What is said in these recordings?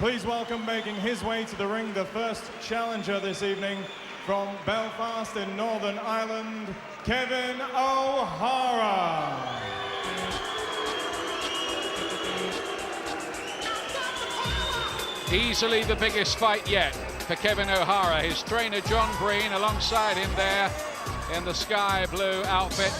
Please welcome, making his way to the ring, the first challenger this evening from Belfast in Northern Ireland, Kelvin O'Hara. Easily the biggest fight yet for Kelvin O'Hara. His trainer John Breen alongside him there in the sky blue outfit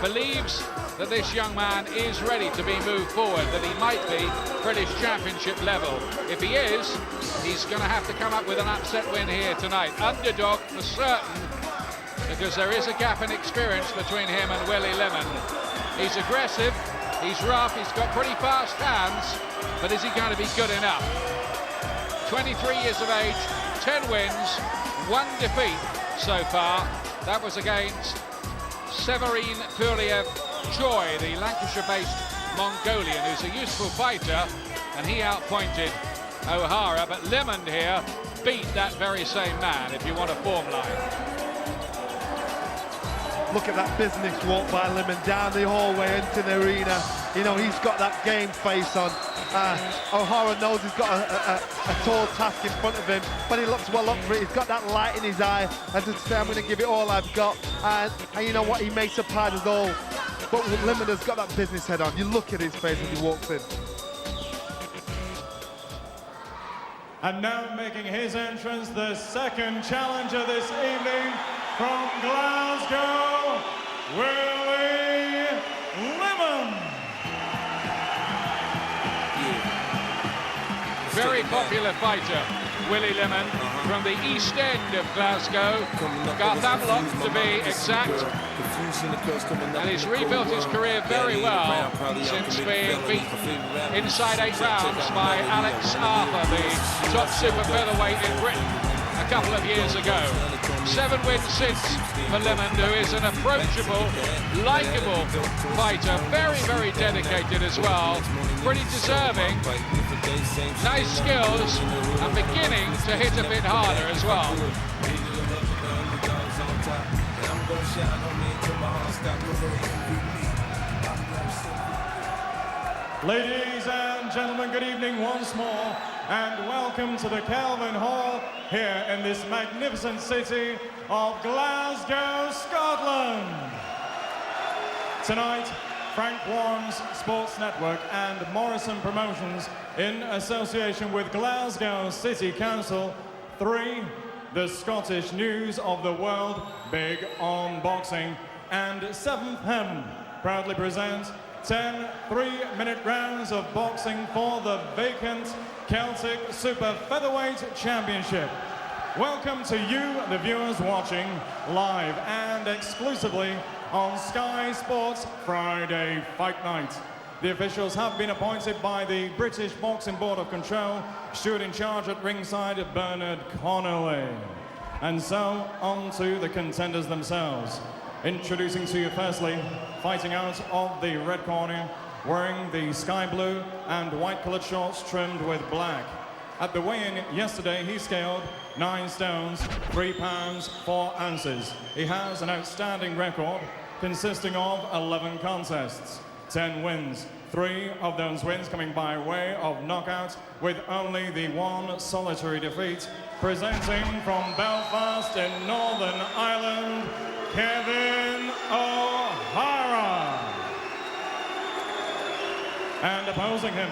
believes that this young man is ready to be moved forward, that he might be British Championship level. If he is, he's going to have to come up with an upset win here tonight. Underdog for certain, because there is a gap in experience between him and Willie Limond. He's aggressive, he's rough, he's got pretty fast hands, but is he going to be good enough? 23 years of age, 10 wins, 1 defeat so far. That was against Severin Turliev Choi, the Lancashire-based Mongolian, who's a useful fighter, and he outpointed O'Hara, but Limond here beat that very same man, if you want a form line. Look at that business walk by Limond down the hallway into the arena. You know, he's got that game face on. O'Hara knows he's got a tall task in front of him, but he looks well up for it. He's got that light in his eye, and to say, I'm going to give it all I've got. And you know what? He may surprise us all. But Limond has got that business head on. You look at his face as he walks in. And now making his entrance, the second challenger this evening from Glasgow, Willie Limond. Very popular fighter, Willie Limond, from the East End of Glasgow, Garthamlock to be exact. And he's rebuilt his career very well since being beaten inside 8 rounds by Alex Arthur, the top super-featherweight in Britain, a couple of years ago. 7 wins since for Limond, who is an approachable, likeable fighter, very, very dedicated as well, pretty deserving, nice skills, and beginning to hit a bit harder as well. Ladies and gentlemen, good evening once more, and welcome to the Kelvin Hall here in this magnificent city of Glasgow, Scotland. Tonight, Frank Warren's Sports Network and Morrison Promotions, in association with Glasgow City Council, 3, the Scottish News of the World, big on boxing, and 7th Heaven proudly present 10 3-minute rounds of boxing for the vacant Celtic Super-featherweight Championship. Welcome to you, the viewers watching live and exclusively on Sky Sports Friday Fight Night. The officials have been appointed by the British Boxing Board of Control, steward in charge at ringside, Bernard Connolly. And so, on to the contenders themselves. Introducing to you firstly, fighting out of the red corner, wearing the sky blue and white coloured shorts trimmed with black. At the weigh-in yesterday, he scaled 9 stones, 3 pounds, 4 ounces. He has an outstanding record consisting of 11 contests, 10 wins. 3 of those wins coming by way of knockout, with only the 1 solitary defeat. Presenting from Belfast in Northern Ireland, Kelvin O'Hara. And opposing him,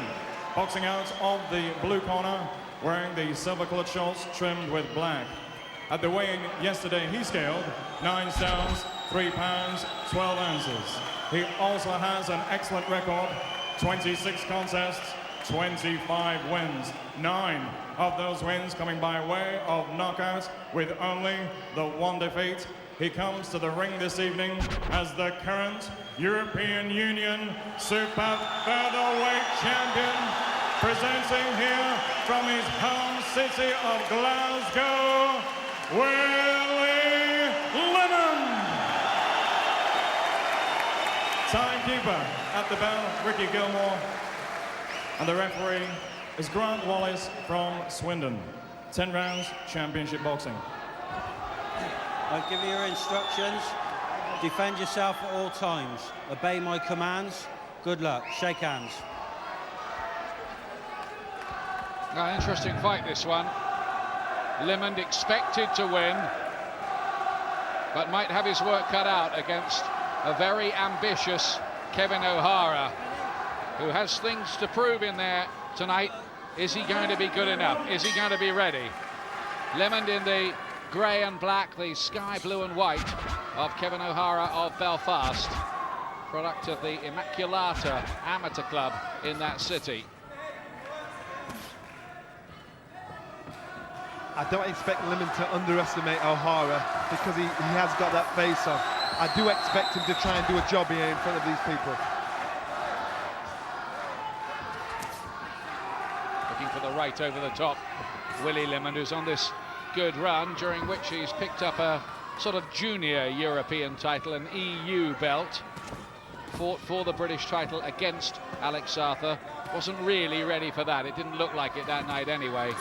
boxing out of the blue corner, wearing the silver-coloured shorts trimmed with black. At the weigh-in yesterday, he scaled 9 stones, 3 pounds, 12 ounces. He also has an excellent record, 26 contests, 25 wins. 9 of those wins coming by way of knockout, with only the 1 defeat. He comes to the ring this evening as the current European Union Super-featherweight champion, presenting here from his home city of Glasgow, Willie Limond. Timekeeper at the bell, Ricky Gilmore. And the referee is Grant Wallace from Swindon. 10 rounds, championship boxing. I'll give you your instructions. Defend yourself at all times. Obey my commands. Good luck. Shake hands. An interesting fight, this one. Limond expected to win, but might have his work cut out against a very ambitious Kevin O'Hara, who has things to prove in there tonight. Is he going to be good enough? Is he going to be ready? Limond in the grey and black, the sky blue and white of Kevin O'Hara of Belfast, product of the Immaculata Amateur Club in that city. I don't expect Limond to underestimate O'Hara because he has got that face on. I do expect him to try and do a job here in front of these people. Looking for the right over the top. Willie Limond, who's on this good run, during which he's picked up a sort of junior European title, an EU belt. Fought for the British title against Alex Arthur. Wasn't really ready for that. It didn't look like it that night anyway.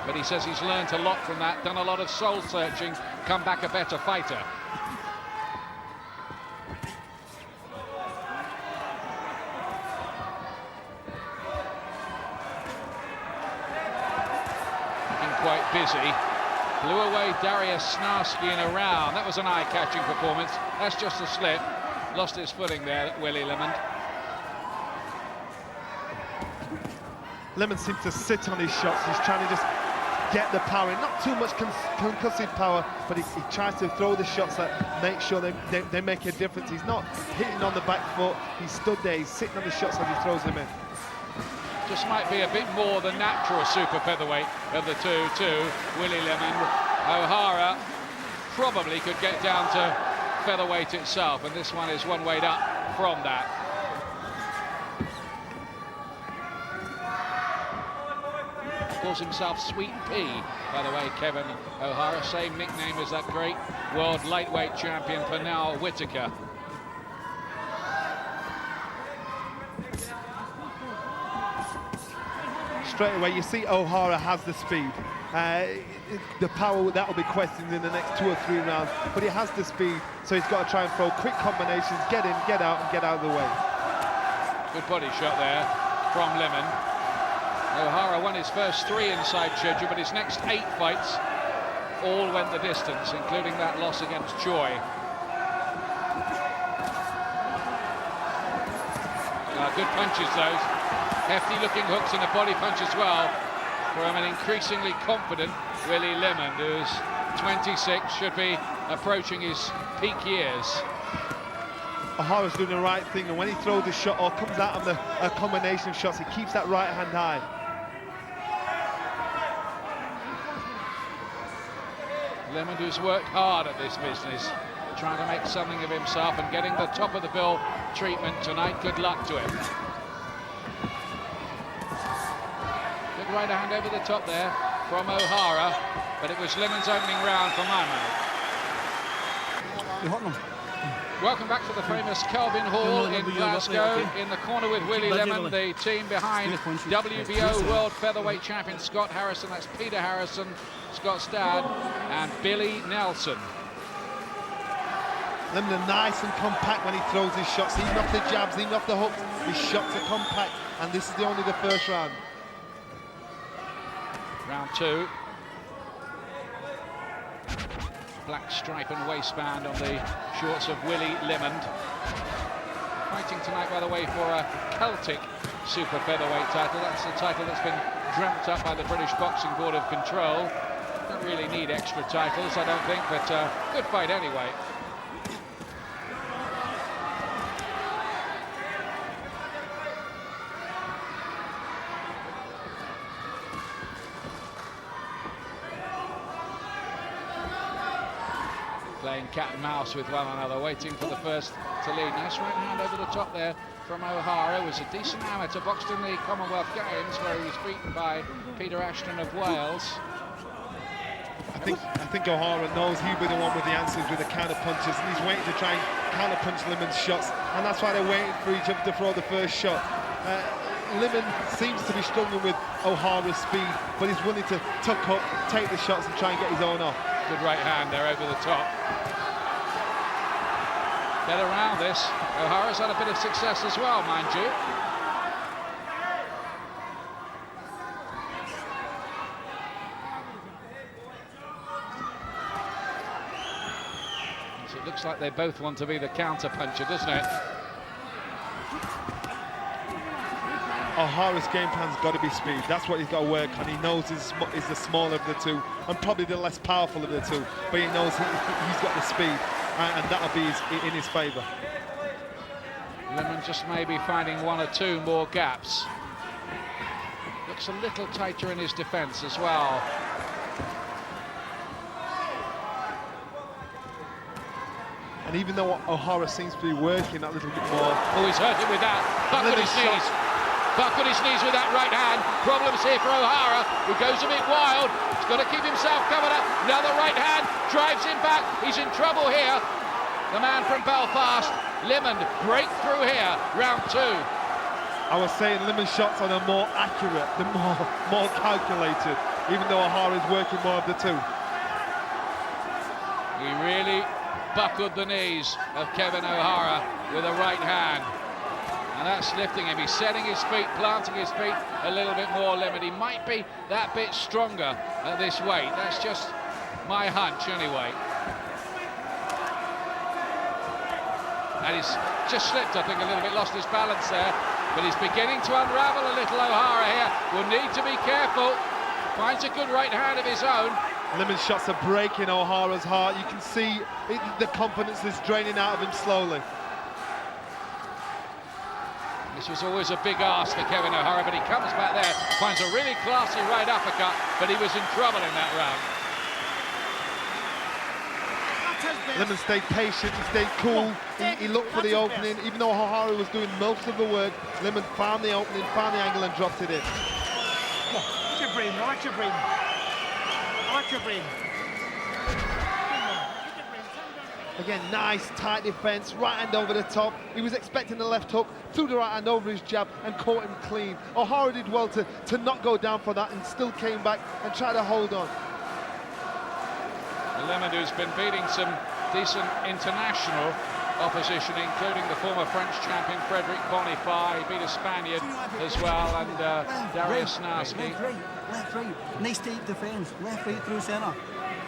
But he says he's learnt a lot from that, done a lot of soul searching, come back a better fighter. Looking quite busy. Blew away Darius Snarski in a round. That was an eye-catching performance. That's just a slip. Lost his footing there, Willie Limond. Limond seems to sit on his shots. He's trying to just get the power in. Not too much concussive power, but he tries to throw the shots that make sure they make a difference. He's not hitting on the back foot. He's stood there. He's sitting on the shots as he throws them in. Just might be a bit more the natural super featherweight of the two, too. Willie Limond. O'Hara probably could get down to featherweight itself, and this one is one weight up from that. Calls himself Sweet Pea, by the way, Kevin O'Hara, same nickname as that great world lightweight champion Pernell Whitaker. Straight away, you see O'Hara has the speed. The power, that will be questioned in the next 2 or 3 rounds, but he has the speed, so he's got to try and throw quick combinations, get in, get out, and get out of the way. Good body shot there from Limond. O'Hara won his first 3 inside schedule, but his next 8 fights all went the distance, including that loss against Choi. Good punches, those. Hefty looking hooks and a body punch as well from an increasingly confident Willie Limond, who's 26, should be approaching his peak years. O'Hara's doing the right thing, and when he throws a shot or comes out of a combination of shots, he keeps that right hand high. Limond, who's worked hard at this business, trying to make something of himself and getting the top of the bill treatment tonight. Good luck to him. Good right hand over the top there from O'Hara, but it was Limond's opening round for my money. Welcome back to the famous Kelvin Hall in Glasgow. In the corner with Willie Limond, the team behind WBO World Featherweight Champion Scott Harrison. That's Peter Harrison, Scott's dad, and Billy Nelson. Limond nice and compact when he throws his shots, even off the jabs, even off the hooks. His shots are compact, and this is only the first round. Round 2. Black stripe and waistband on the shorts of Willie Limond. Fighting tonight, by the way, for a Celtic super featherweight title. That's the title that's been dreamt up by the British Boxing Board of Control. Don't really need extra titles, I don't think, but good fight anyway. Playing cat and mouse with one another, waiting for the first to lead. Nice right hand over the top there from O'Hara. Was a decent amateur, boxed in the Commonwealth Games where he was beaten by Peter Ashton of Wales. I think O'Hara knows he'll be the one with the answers with the counter punches, and he's waiting to try and counter punch Limond's shots, and that's why they're waiting for each other to throw the first shot. Limond seems to be struggling with O'Hara's speed, but he's willing to tuck up, take the shots, and try and get his own off. Good right hand there over the top. Get around this. O'Hara's had a bit of success as well, mind you. It looks like they both want to be the counter-puncher, doesn't it? O'Hara's game plan's got to be speed. That's what he's got to work on. He knows he's the smaller of the two and probably the less powerful of the two, but he knows he's got the speed, and that'll be in his favour. Limond just maybe finding one or two more gaps. Looks a little tighter in his defence as well. And even though O'Hara seems to be working that little bit more... Oh, he's hurt it with that. Buck on his knees. Buck on his knees with that right hand. Problems here for O'Hara, who goes a bit wild. He's got to keep himself covered up. Another right hand, drives him back. He's in trouble here. The man from Belfast, Limond, breakthrough here, round 2. I was saying Limon's shots are the more accurate, the more calculated, even though O'Hara is working more of the two. He really buckled the knees of Kevin O'Hara with a right hand. And that's lifting him. He's setting his feet, planting his feet a little bit more, Limond. He might be that bit stronger at this weight. That's just my hunch anyway. And he's just slipped, I think, a little bit, lost his balance there. But he's beginning to unravel a little, O'Hara here. Will need to be careful. Finds a good right hand of his own. Limon's shots are breaking O'Hara's heart. You can see the confidence is draining out of him slowly. This was always a big ask for Kevin O'Hara, but he comes back there, finds a really classy right uppercut, but he was in trouble in that round. Limond stayed patient, he stayed cool, he looked for the opening. Even though O'Hara was doing most of the work, Limond found the opening, found the angle and dropped it in. Watch your brain, watch your brain. Watch your brain. Again, nice, tight defence, right hand over the top. He was expecting the left hook, threw the right hand over his jab and caught him clean. O'Hara did well to not go down for that and still came back and tried to hold on. Limond, who's been beating some decent international opposition, including the former French champion Frédéric Boniface. He beat a Spaniard as well, and Darius Snarski. Left, right. Nice tight defence. Left, right through centre.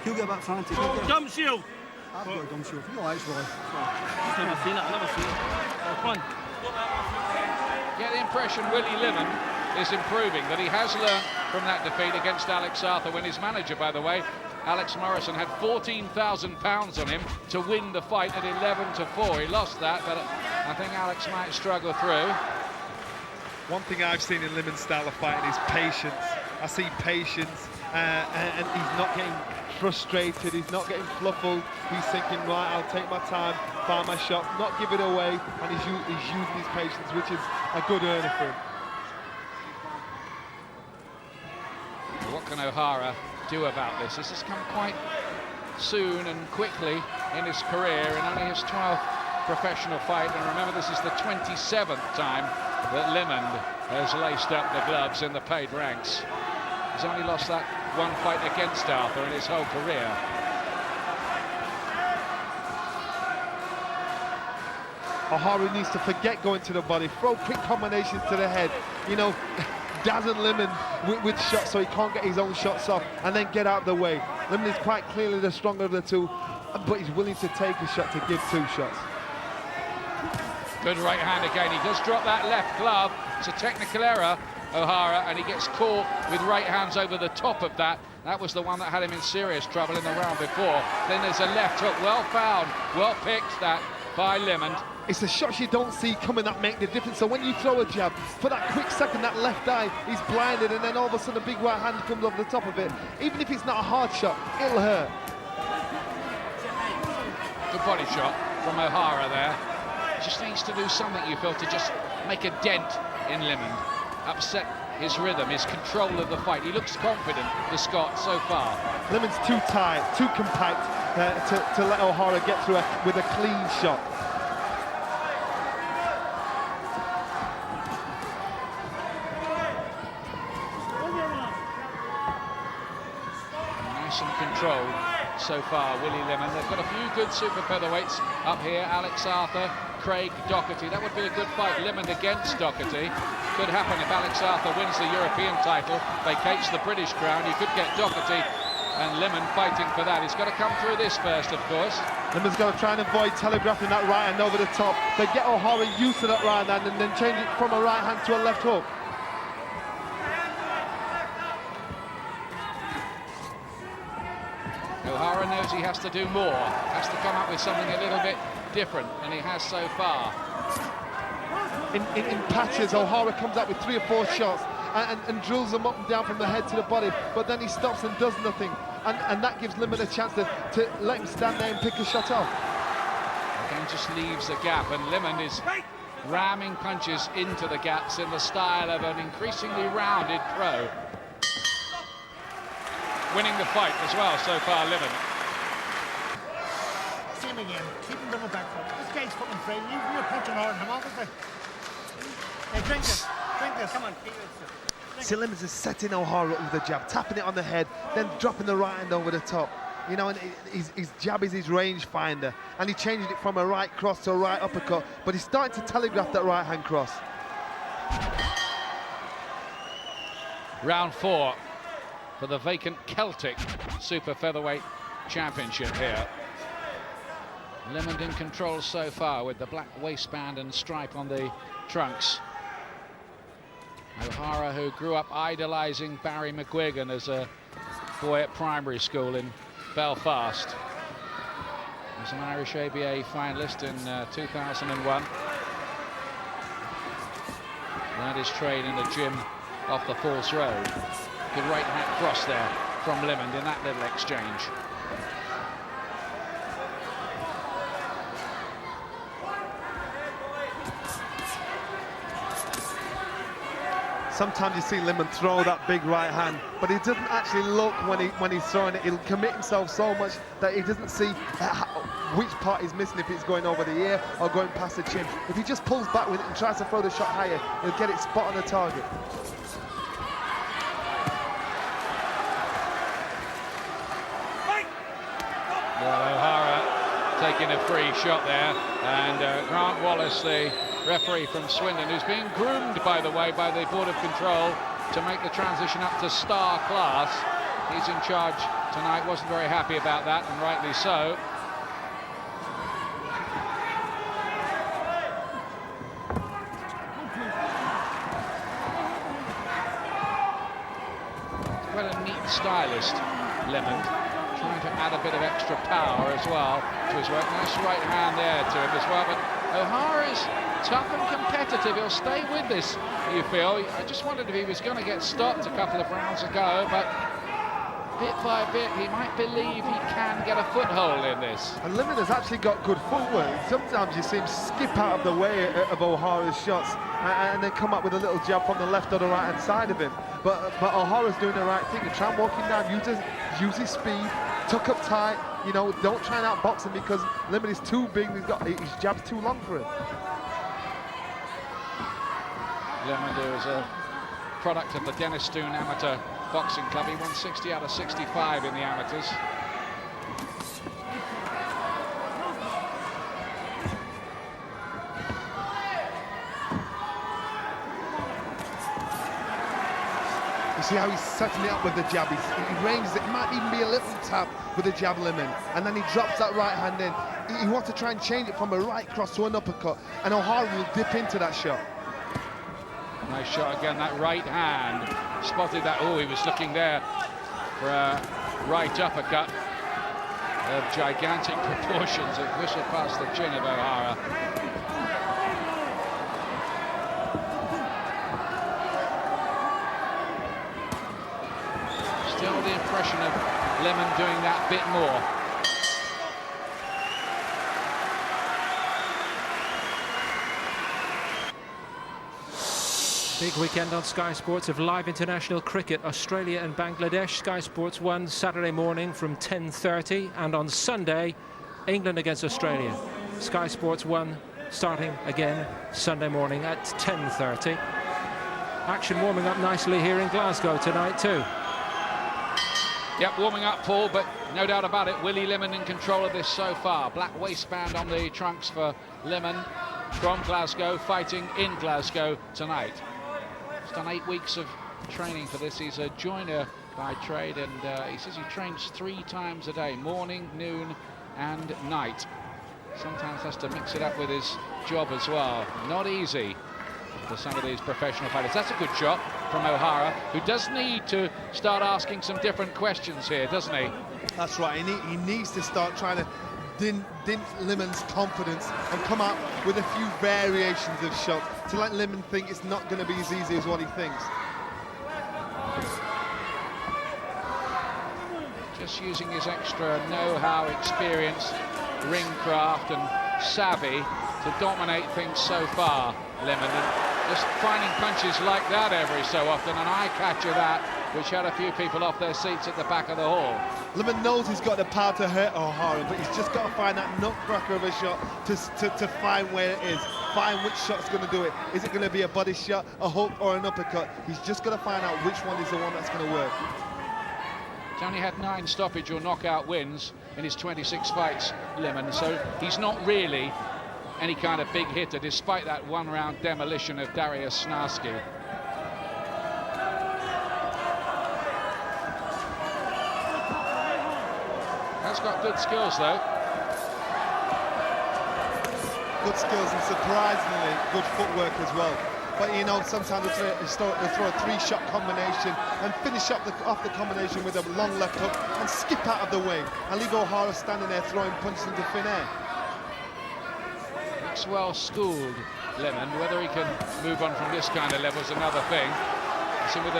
He'll get back frantic. Gum shield. I've got a gum shield. You know, actually. I've never seen it. I've never seen it. Oh, fun. Get the impression Willie Limond is improving, that he has learnt from that defeat against Alex Arthur, when his manager, by the way, Alex Morrison, had £14,000 on him to win the fight at 11-4. He lost that, but I think Alex might struggle through. One thing I've seen in Limond's style of fighting is patience. I see patience, and he's not getting frustrated, he's not getting fluffled. He's thinking, right, I'll take my time, find my shot, not give it away, and he's using his patience, which is a good earner for him. What can O'Hara do about this? This has come quite soon and quickly in his career, in only his 12th professional fight, and remember, this is the 27th time that Limond has laced up the gloves in the paid ranks. He's only lost that one fight against Arthur in his whole career. O'Hara needs to forget going to the body, throw quick combinations to the head, you know, dazzle Limond with shots so he can't get his own shots off, and then get out of the way. Limond is quite clearly the stronger of the two, but he's willing to take a shot to give 2 shots. Good right hand again. He does drop that left glove. It's a technical error, O'Hara, and he gets caught with right hands over the top of that. That was the one that had him in serious trouble in the round before. Then there's a left hook, well found, well picked that by Limond. It's the shots you don't see coming that make the difference. So when you throw a jab, for that quick second, that left eye, he's blinded, and then all of a sudden a big right hand comes over the top of it. Even if it's not a hard shot, it'll hurt. Good body shot from O'Hara there. Just needs to do something, you feel, to just make a dent in Limond, upset his rhythm, his control of the fight. He looks confident, the Scot, so far. Limond's too tight, too compact to let O'Hara get through with a clean shot. Nice and controlled so far, Willie Limond. They've got a few good super featherweights up here. Alex Arthur, Craig Doherty. That would be a good fight, Limond against Doherty. Could happen if Alex Arthur wins the European title, vacates the British crown. You could get Doherty and Limond fighting for that. He's got to come through this first, of course. Limond's got to try and avoid telegraphing that right hand over the top. They get O'Hara used to that right hand and then change it from a right hand to a left hook. O'Hara knows he has to do more, has to come up with something a little bit different than he has so far. In patches, O'Hara comes up with 3 or 4 shots and drills them up and down from the head to the body, but then he stops and does nothing, and that gives Limond a chance to let him stand there and pick a shot off. Again, just leaves a gap, and Limond is ramming punches into the gaps in the style of an increasingly rounded pro. Winning the fight as well so far, Limond. Same again, keep him double back foot. This guy's fucking free. You're punching hard on him, obviously. Hey, drink this. Drink this. Come on, keep it. See, Limond is setting O'Hara up with a jab, tapping it on the head, then dropping the right hand over the top. You know, and his jab is his range finder, and he changed it from a right cross to a right uppercut, but he's starting to telegraph that right hand cross. Round 4 for the vacant Celtic super featherweight championship here. Limond in control so far with the black waistband and stripe on the trunks. O'Hara, who grew up idolizing Barry McGuigan as a boy at primary school in Belfast. He was an Irish ABA finalist in 2001. Learned his trade in the gym off the Falls Road. Good right hand cross there from Limond in that little exchange. Sometimes you see Limond throw that big right hand, but he doesn't actually look when he's throwing it. He'll commit himself so much that he doesn't see which part he's missing, if it's going over the ear or going past the chin. If he just pulls back with it and tries to throw the shot higher, he'll get it spot on the target. Well, O'Hara taking a free shot there, and Grant Wallace, the referee from Swindon, who's being groomed, by the way, by the Board of Control to make the transition up to star class. He's in charge tonight, wasn't very happy about that, and rightly so. Well, a neat stylist, Limond, trying to add a bit of extra power as well to his work. Nice right hand there to him as well, but O'Hara is tough and competitive. He'll stay with this, you feel. I just wondered if he was going to get stopped a couple of rounds ago, but bit by bit he might believe he can get a foothold in this. And Limond has actually got good footwork. Sometimes you see him skip out of the way of O'Hara's shots and then come up with a little jab from the left or the right hand side of him. But O'Hara's doing the right thing. Try and walk him down, use his speed, tuck up tight, you know, don't try and outbox him because Limond is too big, his jab's too long for him. Limond is a product of the Dennistoun Amateur Boxing Club. He won 60 out of 65 in the amateurs. You see how he's setting it up with the jab. He ranges it. Might even be a little tap with the jab, Limond, and then he drops that right hand in. He wants to try and change it from a right cross to an uppercut, and O'Hara will dip into that shot. Nice shot again, that right hand. Spotted that. Oh, he was looking there for a right uppercut of gigantic proportions. It whistled past the chin of O'Hara. Still the impression of Limond doing that bit more. Big weekend on Sky Sports of live international cricket. Australia and Bangladesh. Sky Sports 1 Saturday morning from 10:30, and on Sunday England against Australia. Sky Sports 1 starting again Sunday morning at 10:30. Action warming up nicely here in Glasgow tonight too. Yep, warming up, Paul, but no doubt about it, Willie Limond in control of this so far. Black waistband on the trunks for Limond from Glasgow, fighting in Glasgow tonight. He's done 8 weeks of training for this. He's a joiner by trade, and he says he trains 3 times a day, morning, noon and night. Sometimes has to mix it up with his job as well. Not easy for some of these professional fighters. That's a good shot from O'Hara, who does need to start asking some different questions here, doesn't he? That's right, he needs to start trying to dent Limond's confidence and come out with a few variations of shots to let Limond think it's not going to be as easy as what he thinks. Just using his extra know-how, experience, ring craft and savvy to dominate things so far, Limond, and just finding punches like that every so often, an eye-catcher that, which had a few people off their seats at the back of the hall. Limond knows he's got the power to hurt O'Hara, but he's just got to find that nutcracker of a shot to find where it is, find which shot's going to do it. Is it going to be a body shot, a hook, or an uppercut? He's just got to find out which one is the one that's going to work. He's only had 9 stoppage or knockout wins in his 26 fights, Limond, so he's not really any kind of big hitter, despite that one-round demolition of Dariusz Snarski. Has got good skills, though. Good skills and surprisingly good footwork as well. But you know, sometimes they throw a 3-shot combination and finish off the combination with a long left hook and skip out of the way and leave O'Hara standing there throwing punches into thin air. Looks well schooled, Limond. Whether he can move on from this kind of level is another thing. You see with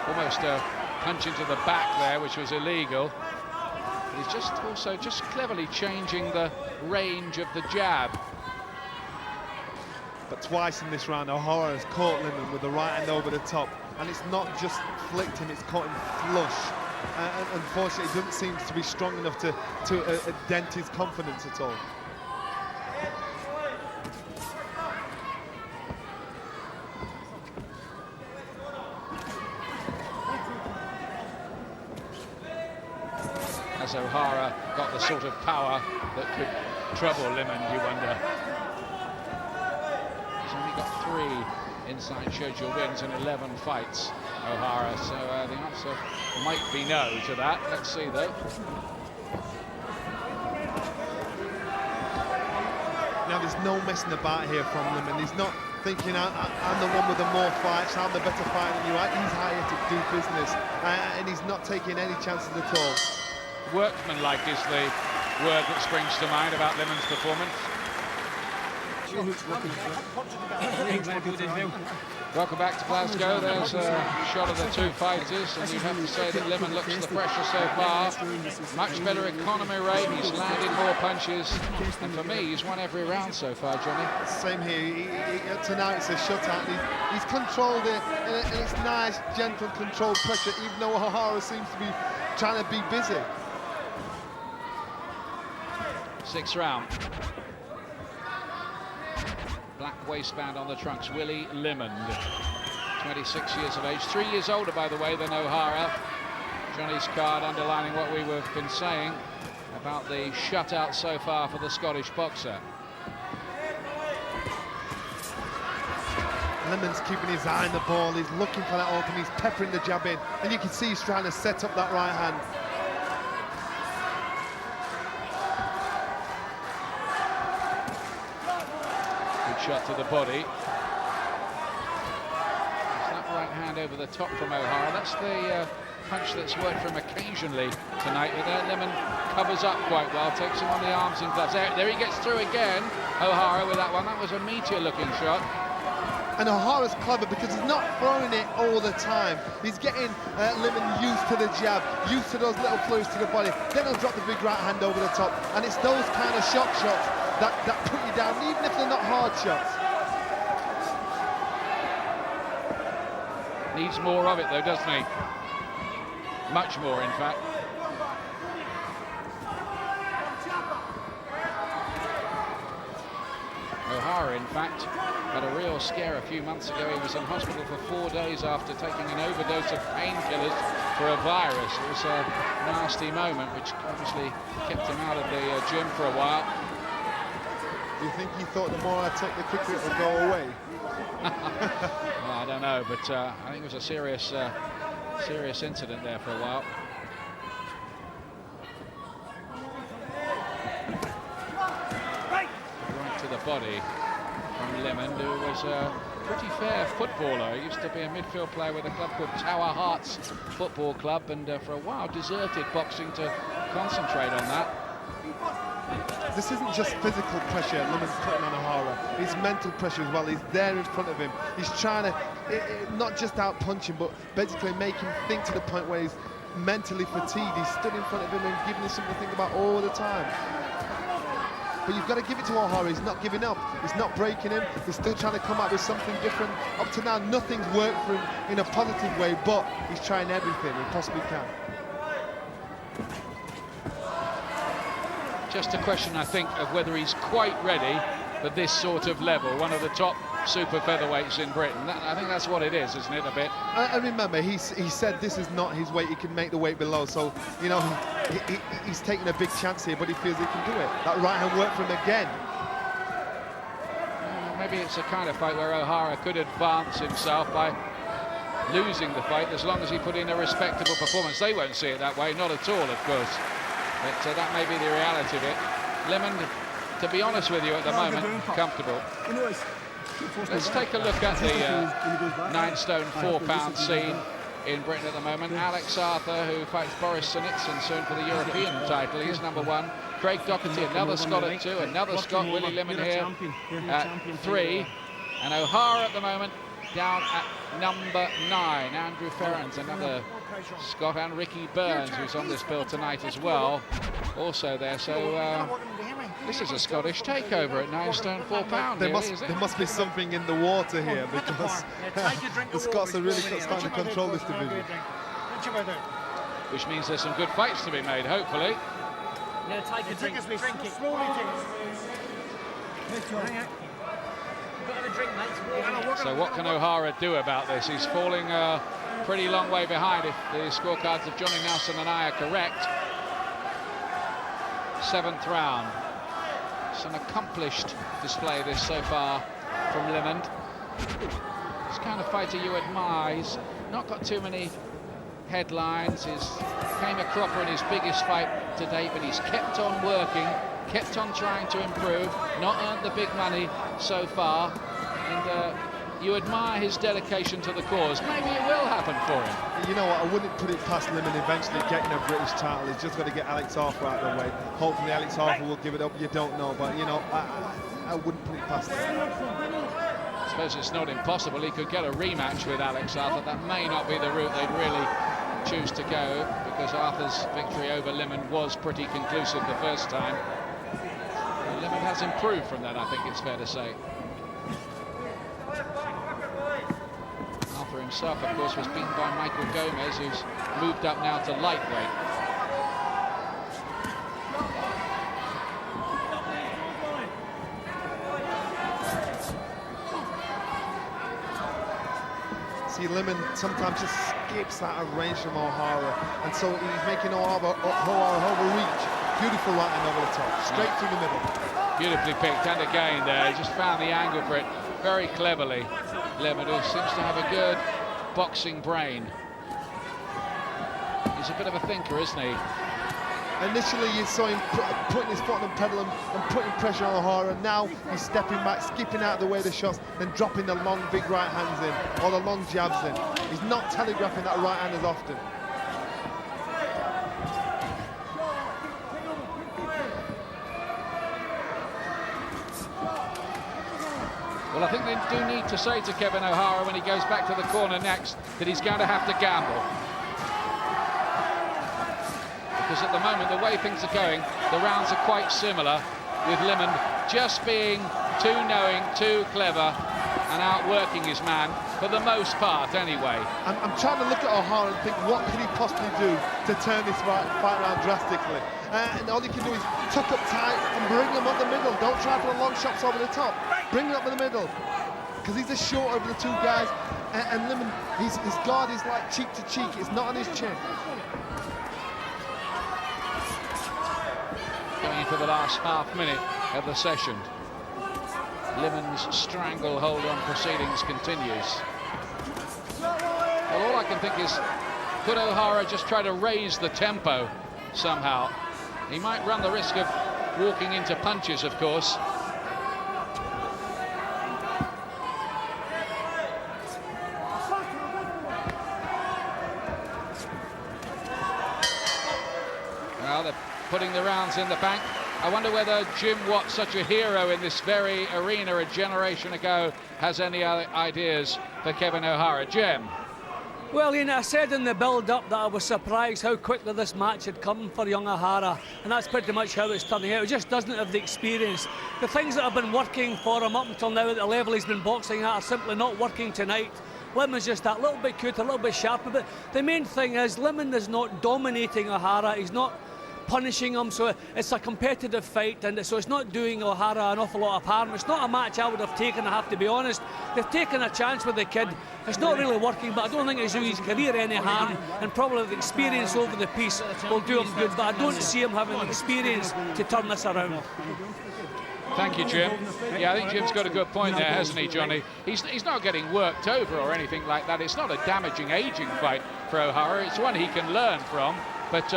almost a punch into the back there, which was illegal. But he's just cleverly changing the range of the jab. But twice in this round, O'Hara has caught Limond with the right hand over the top, and it's not just flicked him, it's caught him flush. And unfortunately, it doesn't seem to be strong enough to dent his confidence at all. Has O'Hara got the sort of power that could trouble Limond, you wonder? He's only got 3 inside schedule wins in 11 fights, O'Hara, so the answer might be no to that. Let's see, though. Now, there's no messing about here from Limond. He's not thinking, I'm the one with the more fights, I'm the better fighter than you. He's hired to do business, and he's not taking any chances at all. Workmanlike is the word that springs to mind about Limond's performance. Welcome back to Glasgow. There's a shot of the 2 fighters, and you have to say that Limond looks the pressure so far. Much better economy rate, he's landed more punches, and for me, he's won every round so far, Johnny. Same here. Tonight it's a shutout. He's controlled it, and it's nice, gentle, controlled pressure, even though O'Hara seems to be trying to be busy. 6th round. Black waistband on the trunks, Willie Limond, 26 years of age, 3 years older, by the way, than O'Hara. Johnny's card underlining what we've been saying about the shutout so far for the Scottish boxer. Limond's keeping his eye on the ball, he's looking for that opening, he's peppering the jab in, and you can see he's trying to set up that right hand. Shot to the body. That right hand over the top from O'Hara. That's the punch that's worked for him occasionally tonight. But there, Limond covers up quite well, takes him on the arms and gloves. There he gets through again, O'Hara, with that one. That was a meteor-looking shot. And O'Hara's clever because he's not throwing it all the time. He's getting Limond used to the jab, used to those little flurries to the body. Then he'll drop the big right hand over the top. And it's those kind of shots that put you down, even if they're not hard shots. Needs more of it, though, doesn't he? Much more, in fact. O'Hara, in fact, had a real scare a few months ago. He was in hospital for 4 days after taking an overdose of painkillers for a virus. It was a nasty moment, which obviously kept him out of the gym for a while. Do you think he thought the more I take the quicker it will go away? Well, I don't know, but I think it was a serious incident there for a while. body from Limond, who was a pretty fair footballer. He used to be a midfield player with a club called Tower Hearts Football Club, and for a while deserted boxing to concentrate on that. This isn't just physical pressure Limond's putting on Hara, it's mental pressure as well. He's there in front of him. He's trying to not just out-punch him, but basically make him think to the point where he's mentally fatigued. He's stood in front of him and giving him something to think about all the time. But you've got to give it to Hara. He's not giving up. He's not breaking him. He's still trying to come out with something different. Up to now, nothing's worked for him in a positive way, but he's trying everything he possibly can. Just a question, I think, of whether he's quite ready for this sort of level. One of the top super featherweights in Britain. I think that's what it is, isn't it, a bit? I remember, he said this is not his weight. He can make the weight below. So, you know, he's taking a big chance here, but he feels he can do it. That right hand worked for him again. Maybe it's a kind of fight where O'Hara could advance himself by losing the fight as long as he put in a respectable performance. They won't see it that way, not at all, of course. But that may be the reality of it. Limond, to be honest with you at the moment, comfortable. Let's take a look at the 9 stone 4 pound scene in Britain at the moment. Alex Arthur, who fights Boris Sinitsyn soon for the European title, he's #1. Craig Doherty, another Scot at 2, another Scot, Willie Limond here at 3. And O'Hara at the moment down at #9. Andrew Ferrans, another Scot, and Ricky Burns, who's on this bill tonight as well, also there. So this is a Scottish takeover at 9 stone 4 pound. There must be something in the water here, because the Scots are really starting to control this division. Which means there's some good fights to be made, hopefully. Yeah, take a drink. Drink it. Slowly, So what can O'Hara do about this? He's falling a pretty long way behind if the scorecards of Johnny Nelson and I are correct. 7th round. It's an accomplished display this so far from Limond. This kind of fighter you admire. He's not got too many headlines. He's came a cropper in his biggest fight to date, but he's kept on working, kept on trying to improve, not earned the big money so far, and you admire his dedication to the cause. Maybe it will happen for him. You know what, I wouldn't put it past Limond eventually getting a British title. He's just got to get Alex Arthur out of the way. Hopefully Alex Arthur will give it up, you don't know, but you know, I wouldn't put it past him. I suppose it's not impossible. He could get a rematch with Alex Arthur. That may not be the route they'd really choose to go, because Arthur's victory over Limond was pretty conclusive the first time. Limond has improved from that, I think it's fair to say. Arthur himself, of course, was beaten by Michael Gomez, who's moved up now to lightweight. See, Limond sometimes just skips out of range from O'Hara, and so he's making O'Hara overreach. Beautiful right hand over the top, straight through the middle. Beautifully picked, and again there, he just found the angle for it very cleverly. Limond, who seems to have a good boxing brain. He's a bit of a thinker, isn't he? Initially you saw him putting his foot on the pedal and putting pressure on Hara. Now he's stepping back, skipping out of the way of the shots, then dropping the long big right hands in, or the long jabs in. He's not telegraphing that right hand as often. Well, I think they do need to say to Kevin O'Hara when he goes back to the corner next that he's going to have to gamble. Because at the moment, the way things are going, the rounds are quite similar, with Limond just being too knowing, too clever, and outworking his man, for the most part, anyway. I'm trying to look at O'Hara and think, what can he possibly do to turn this fight around drastically? And all he can do is tuck up tight and bring him up the middle. Don't try for the long shots over the top. Bring him up in the middle. Because he's a short over the two guys. And Limond, his guard is like cheek to cheek. It's not on his chin. Going into the last half minute of the session. Limond's stranglehold on proceedings continues. Well, all I can think is, could O'Hara just try to raise the tempo somehow? He might run the risk of walking into punches, of course. putting the rounds in the bank. I wonder whether Jim Watt, such a hero in this very arena a generation ago, has any other ideas for Kevin O'Hara. Jim? Well, Ian, I said in the build-up that I was surprised how quickly this match had come for young Hara, and that's pretty much how it's turning out. He just doesn't have the experience. The things that have been working for him up until now at the level he's been boxing at are simply not working tonight. Limond's just that little bit cute, a little bit sharper, but the main thing is Limond is not dominating O'Hara. He's not punishing him, so it's a competitive fight, and so it's not doing O'Hara an awful lot of harm. It's not a match I would have taken, I have to be honest. They've taken a chance with the kid. It's not really working, but I don't think it's doing his career any harm, and probably the experience over the piece will do him good, but I don't see him having the experience to turn this around. Thank you, Jim. Yeah, I think Jim's got a good point there, hasn't he, Johnny? He's not getting worked over or anything like that. It's not a damaging, aging fight for O'Hara. It's one he can learn from. But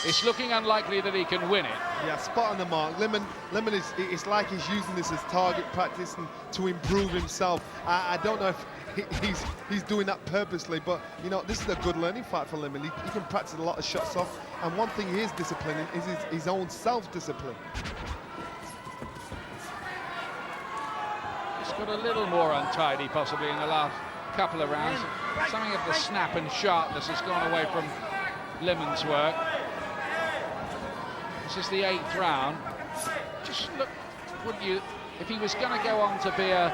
it's looking unlikely that he can win it. Yeah, spot on the mark. Limond is, it's like he's using this as target practice and to improve himself. I don't know if he's doing that purposely, but you know, this is a good learning fight for Limond. He can practice a lot of shots off, and one thing he is disciplining is his own self-discipline. He's got a little more untidy possibly in the last couple of rounds. Something of the snap and sharpness has gone away from Limond's work. This is the 8th round. Just look, wouldn't you, if he was going to go on to be a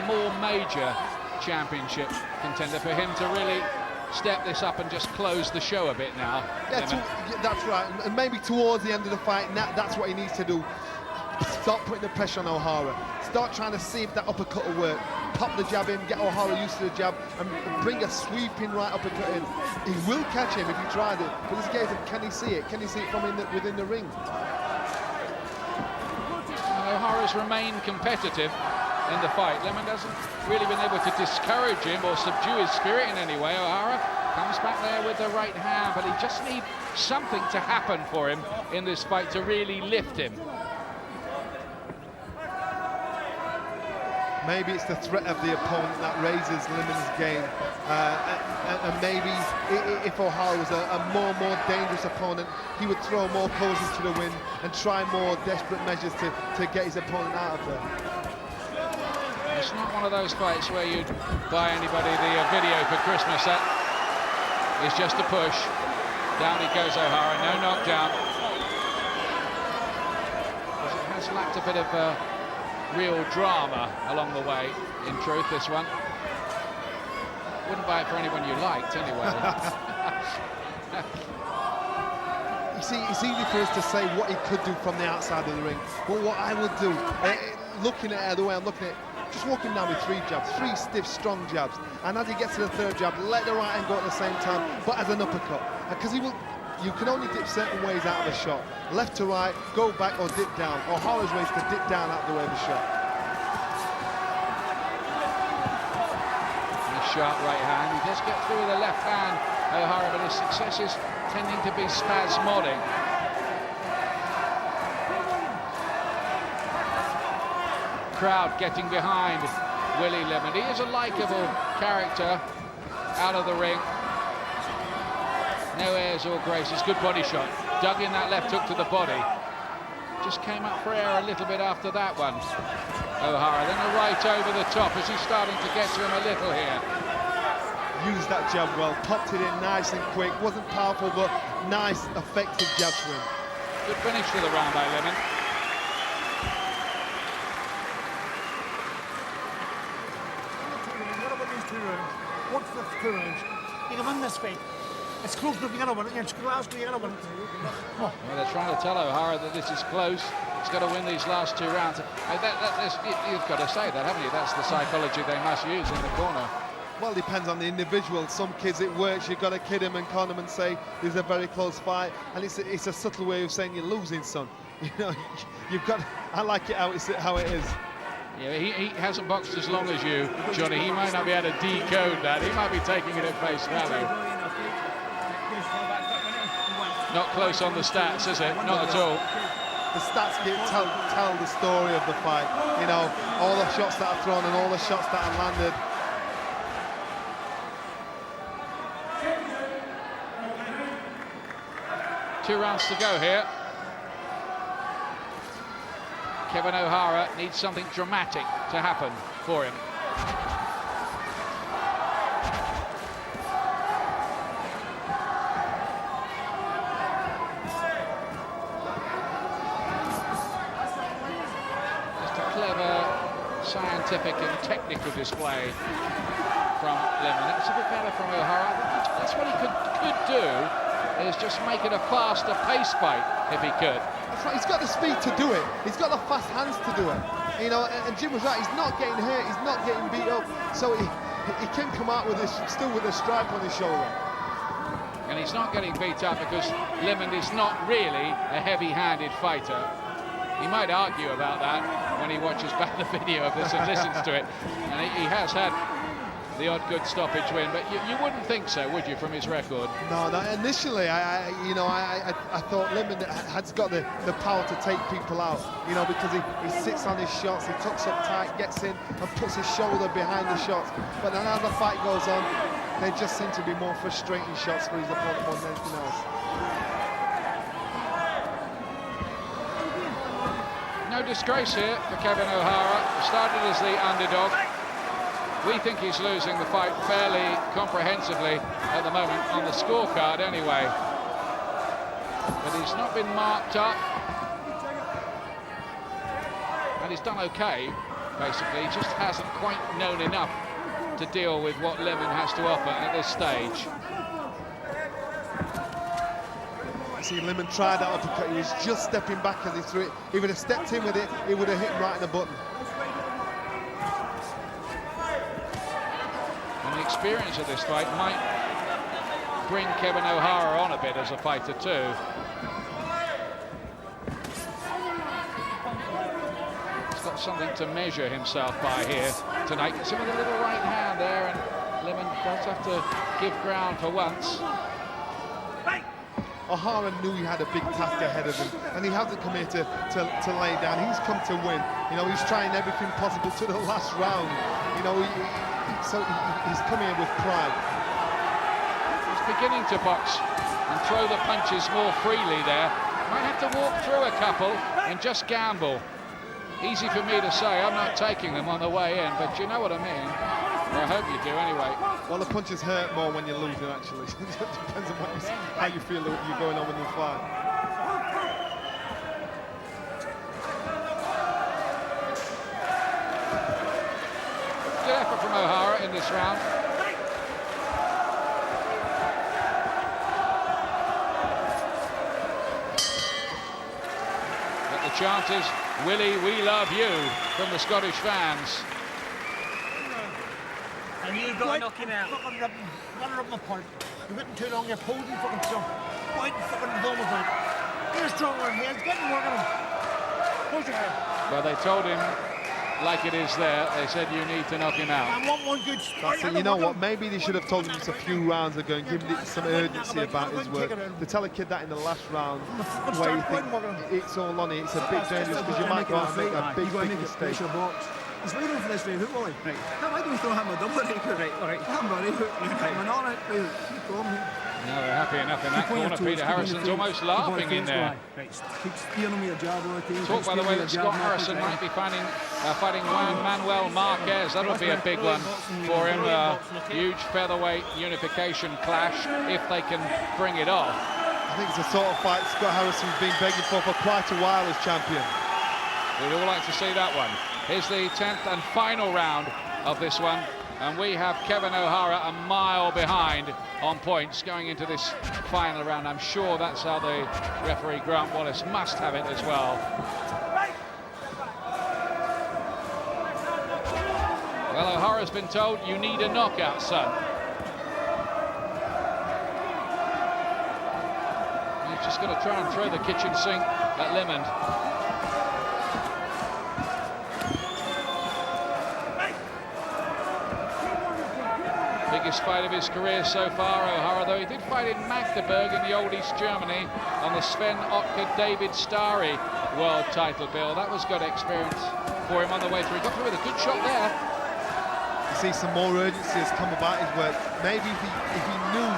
more major championship contender, for him to really step this up and just close the show a bit now. Yeah, that's right, and maybe towards the end of the fight, that's what he needs to do. Start putting the pressure on O'Hara. Start trying to see if that uppercut will work. Pop the jab in, get O'Hara used to the jab, and bring a sweeping right uppercut in. He will catch him if he tried it, but this case of can he see it? Can he see it from within the ring? O'Hara's remained competitive in the fight. Limond hasn't really been able to discourage him or subdue his spirit in any way. O'Hara comes back there with the right hand, but he just needs something to happen for him in this fight to really lift him. Maybe it's the threat of the opponent that raises Limond's game, and maybe if O'Hara was a more dangerous opponent, he would throw more caution to the wind and try more desperate measures to get his opponent out of there. It's not one of those fights where you'd buy anybody the video for Christmas. That is just a push. Down he goes, O'Hara, no knockdown. It has lacked a bit of real drama along the way, in truth, this one. Wouldn't buy it for anyone you liked, anyway. You see, it's easy for us to say what he could do from the outside of the ring, but what I would do, looking at it the way I'm looking at it, just walk him down with 3 jabs, 3 stiff, strong jabs, and as he gets to the 3rd jab, let the right hand go at the same time, but as an uppercut, because he will. You can only dip certain ways out of a shot. Left to right, go back or dip down. O'Hara's way is to dip down out the way of the shot. A sharp right hand. He does get through with the left hand, O'Hara, but his success is tending to be spasmodic. Crowd getting behind Willie Limond. He is a likeable character out of the ring. No airs or graces. Good body shot. Dug in that left hook to the body. Just came up for air a little bit after that one. O'Hara, then a right over the top as he's starting to get to him a little here. Used that jab well, popped it in nice and quick. Wasn't powerful, but nice, effective jab swing. Good finish to the round by Limond. These 2 rounds. What's the 2 rounds? You can win this fight. It's close, but you gotta win it. Against Glasgow, you gotta win it. Well, they're trying to tell O'Hara that this is close. He's got to win these last 2 rounds. You've got to say that, haven't you? That's the psychology they must use in the corner. Well, it depends on the individual. Some kids it works. You've got to kid them and con them and say this is a very close fight, and it's a subtle way of saying you're losing, son. You know, you've got. I like it how it is. Yeah, he hasn't boxed as long as you, Johnny. He might not be able to decode that. He might be taking it at face value. Not close on the stats, is it? Not at all. The stats tell the story of the fight. You know, all the shots that are thrown and all the shots that are landed. Two rounds to go here. Kevin O'Hara needs something dramatic to happen for him. Just a clever, scientific and technical display from Limond. That's a bit better from O'Hara. That's what he could do, is just make it a faster pace fight if he could. That's right, he's got the speed to do it. He's got the fast hands to do it. You know, and Jim was right, he's not getting hurt, he's not getting beat up. So he can come out with this, still with a stripe on his shoulder. And he's not getting beat up because Limond is not really a heavy-handed fighter. He might argue about that when he watches back the video of this and listens to it. And he has had the odd good stoppage win, but you wouldn't think so, would you, from his record? No, initially, I thought Limond has got the power to take people out, you know, because he sits on his shots, he tucks up tight, gets in and puts his shoulder behind the shots. But then as the fight goes on, they just seem to be more frustrating shots for his opponent more than anything else. No disgrace here for Kevin O'Hara. Started as the underdog. We think he's losing the fight fairly comprehensively at the moment, on the scorecard anyway. But he's not been marked up. And he's done okay, basically. He just hasn't quite known enough to deal with what Limond has to offer at this stage. See, Limond tried that uppercut. He was just stepping back as he threw it. If he would have stepped in with it, he would have hit him right in the button. And the experience of this fight might bring Kevin O'Hara on a bit as a fighter too. He's got something to measure himself by here tonight. Gets him with a little right hand there, and Limond does have to give ground for once. O'Hara knew he had a big task ahead of him, and he hasn't come here to lay down. He's come to win. You know, he's trying everything possible to the last round. You know, he's come here with pride. He's beginning to box and throw the punches more freely there. Might have to walk through a couple and just gamble. Easy for me to say, I'm not taking them on the way in, but you know what I mean. Or I hope you do anyway. Well, the punches hurt more when you're losing, actually. It depends on how you feel you're going on with the fight. Good effort from O'Hara in this round. But the chant is, Willie, we love you, from the Scottish fans. And you've got to knock him out. Fucking rub him apart. You're waiting too long, you're posing fucking stuff. Why the fucking dome of it? You're stronger than him, get him working him. Push your head. Well, they told him, like it is there, they said you need to knock him out. I want one good start. So you know what, maybe they should have told him just a few rounds ago and given it some urgency about his work. To tell a kid that in the last round, where you think it's all on it, it's a bit dangerous because you might go out and make a big mistake. He's waiting for this right hook, Willie. Right. Why don't we throw him a double right hook? Right, all right. I'm ready. Right hook. No, they're happy enough in that corner. Peter Harrison's almost laughing in there. Right, keep steering me a jab all the time. Talk, by the way, that Scott Harrison might be fighting Juan Manuel Marquez. That'll be a big one for him. Huge featherweight unification clash, if they can bring it off. I think it's the sort of fight Scott Harrison's been begging for quite a while as champion. We'd all like to see that one. Here's the 10th and final round of this one, and we have Kevin O'Hara a mile behind on points going into this final round. I'm sure that's how the referee Grant Wallace must have it as well. Well, O'Hara's been told, you need a knockout, son. He's just going to try and throw the kitchen sink at Limond. Biggest fight of his career so far, O'Hara, though he did fight in Magdeburg in the old East Germany on the Sven Ottke David Starry world title bill. That was good experience for him on the way through. He got through with a good shot there. You see some more urgency has come about his work. Maybe if he knew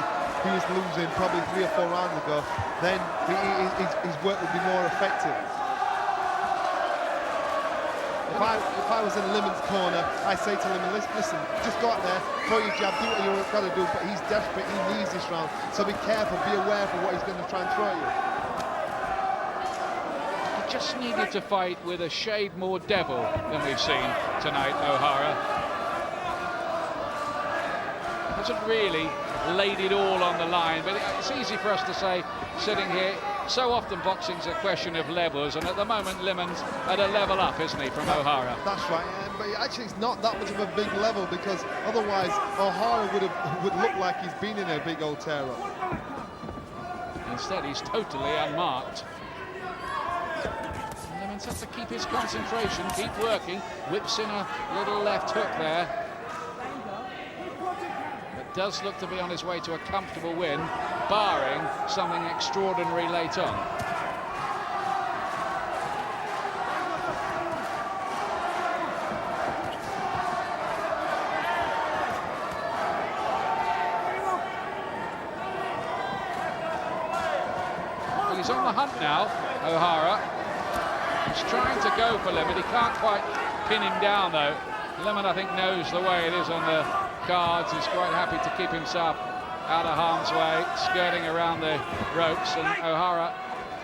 he was losing probably 3 or 4 rounds ago, then his work would be more effective. if I was in Limon's corner, I say to Limond, listen, just go out there, throw your jab, do what you've got to do, but he's desperate, he needs this round, so be careful, be aware of what he's going to try and throw at you. He just needed to fight with a shade more devil than we've seen tonight, O'Hara. Hasn't really laid it all on the line, but it's easy for us to say, sitting here, so often boxing's a question of levels, and at the moment Limond's at a level up, isn't he, from O'Hara? That's right, but actually it's not that much of a big level, because otherwise O'Hara would look like he's been in a big old tear-up. Instead he's totally unmarked. Limond's has to keep his concentration, keep working, whips in a little left hook there. Does look to be on his way to a comfortable win, barring something extraordinary late on. Well, he's on the hunt now, O'Hara. He's trying to go for Limond. He can't quite pin him down, though. Limond, I think, knows the way it is on the cards. He's quite happy to keep himself out of harm's way, skirting around the ropes, and O'Hara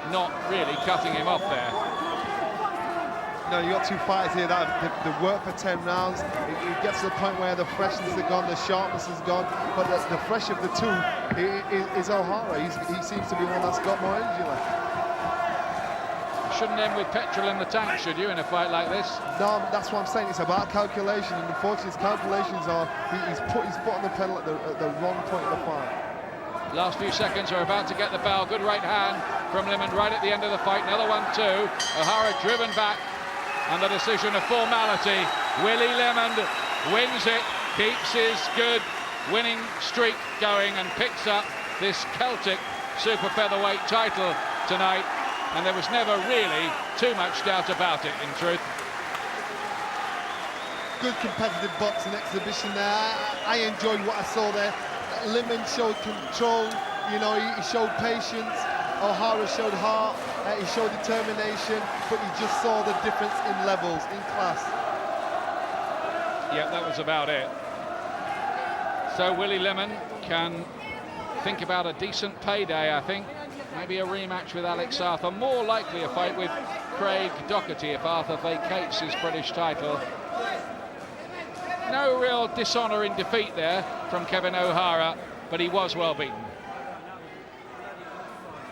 not really cutting him off there. No, you've got two fighters here that have worked for 10 rounds. It gets to the point where the freshness is gone, the sharpness is gone, but the fresh of the two is O'Hara. He seems to be one that's got more energy left. Shouldn't end with petrol in the tank, should you, in a fight like this? No, that's what I'm saying. It's about calculation, and unfortunately his calculations are he's put his foot on the pedal at the wrong point of the fight. Last few seconds are about to get the bell. Good right hand from Limond right at the end of the fight. Another one too. O'Hara driven back, and the decision of formality. Willie Limond wins it, keeps his good winning streak going, and picks up this Celtic super featherweight title tonight. And there was never really too much doubt about it, in truth. Good competitive boxing exhibition there. I enjoyed what I saw there. Limond showed control, you know, he showed patience. O'Hara showed heart, he showed determination, but you just saw the difference in levels, in class. Yeah, that was about it. So Willie Limond can think about a decent payday, I think. Maybe a rematch with Alex Arthur, more likely a fight with Craig Doherty if Arthur vacates his British title. No real dishonour in defeat there from Kevin O'Hara, but he was well beaten.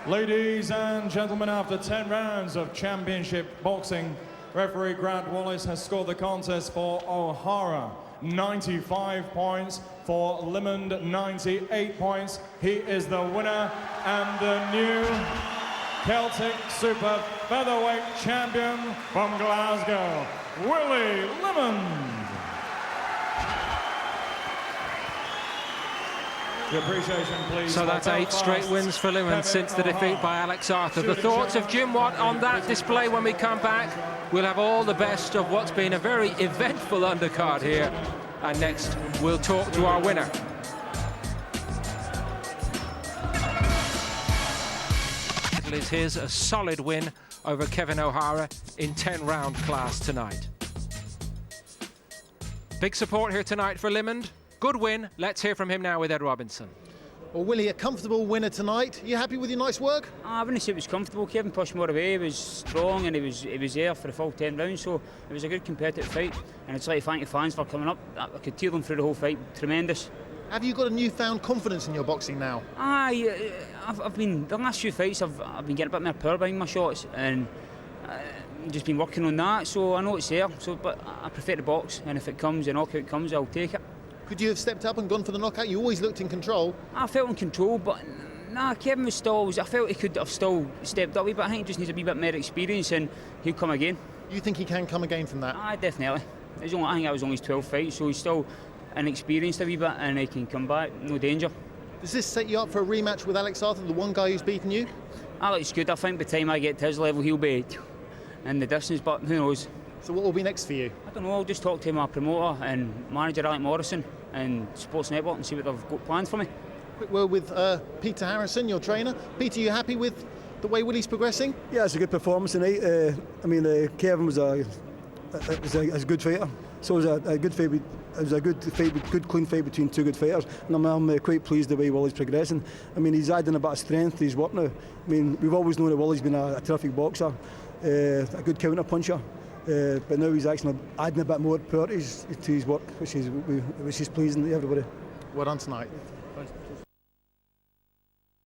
Ladies and gentlemen, after 10 rounds of championship boxing, referee Grant Wallace has scored the contest for O'Hara 95 points, for Limond 98 points. He is the winner and the new Celtic super featherweight champion from Glasgow, Willie Limond. The appreciation, please. So that's 8 straight wins for Limond since the defeat by Alex Arthur. The thoughts of Jim Watt on that display when we come back. We'll have all the best of what's been a very eventful undercard here. And next, we'll talk to our winner. It is his, a solid win over Kevin O'Hara in 10-round class tonight. Big support here tonight for Limond. Good win. Let's hear from him now with Ed Robinson. Well, Willie, a comfortable winner tonight. You happy with your night's work? I wouldn't say it was comfortable. Kevin pushed more away. He was strong and he was there for the full 10 rounds. So it was a good competitive fight. And I'd like to thank the fans for coming up. I could tear them through the whole fight. Tremendous. Have you got a newfound confidence in your boxing now? I've been the last few fights. I've been getting a bit more power behind my shots and just been working on that. So I know it's there. So, but I prefer the box. And if it comes, the knockout comes, I'll take it. Could you have stepped up and gone for the knockout? You always looked in control. I felt in control, but nah, Kevin was still. I felt he could have still stepped up a wee bit. I think he just needs a wee bit more experience, and he'll come again. You think he can come again from that? Definitely. I think that was only his 12th fight, so he's still inexperienced a wee bit, and he can come back. No danger. Does this set you up for a rematch with Alex Arthur, the one guy who's beaten you? Alex is good. I think by the time I get to his level, he'll be in the distance, but who knows? So what will be next for you? I don't know. I'll just talk to my promoter and manager, Alec Morrison, and Sports Network and see what they've got planned for me. Quick word with Peter Harrison, your trainer. Peter, you happy with the way Willie's progressing? Yeah, it's a good performance tonight. Kevin was a a good fighter. So it was a good fight. It was a good fight, good clean fight between two good fighters, and I'm quite pleased the way Willie's progressing. I mean, he's adding a bit of strength to his work now. I mean, we've always known that Willie's been a terrific boxer, a good counter puncher, but now he's actually adding a bit more power to his work, which is pleasing to everybody. Well done tonight.